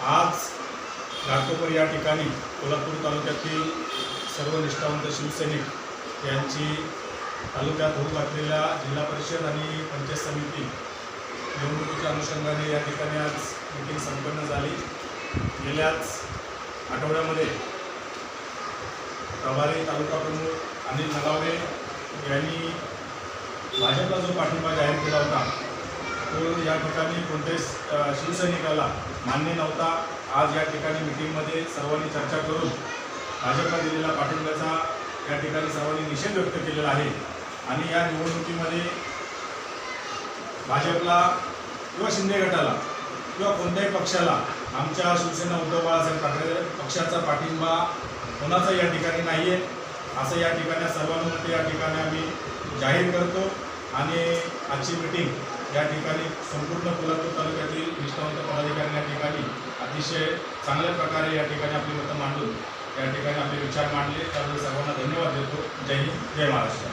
आज घाटकोपर या ठिकाणी कोल्हापूर तालुक्यातील सर्व निष्ठावंत शिवसैनिक यांची तालुक्यात होऊ घातलेल्या जिल्हा परिषद आणि पंचायत समिती निवडणुकीच्या अनुषंगाने या ठिकाणी आज मीटिंग संपन्न झाली। गेल्याच आठवड्यामध्ये प्रभारी तालुका प्रमुख अनिल नगावरे यांनी भाजपला जो पाठिंबा जाहीर केला होता तो या ठिकाणी कोणत्याही शिवसैनिकाला मान्य नव्हता। आज या ठिकाणी मीटिंगमध्ये सर्वांनी चर्चा करून भाजपला दिलेल्या पाठिंब्याचा या ठिकाणी सर्वांनी निषेध व्यक्त केलेला आहे आणि या निवडणुकीमध्ये भाजपला किंवा शिंदे गटाला किंवा कोणत्याही पक्षाला आमच्या शिवसेना उद्धव बाळासाहेब ठाकरे पक्षाचा पाठिंबा कोणाचा या ठिकाणी नाही आहे असं या ठिकाणी सर्वानुमते या ठिकाणी आम्ही जाहीर करतो। आणि आजची मीटिंग या ठिकाणी संपूर्ण कोल्हापूर तालुक्यातील निष्ठावंत पदाधिकारी या ठिकाणी अतिशय चांगल्या प्रकारे या ठिकाणी आपली मतं मांडून या ठिकाणी आपले विचार मांडले। त्यामुळे सर्वांना धन्यवाद देतो। जय हिंद, जय महाराष्ट्र।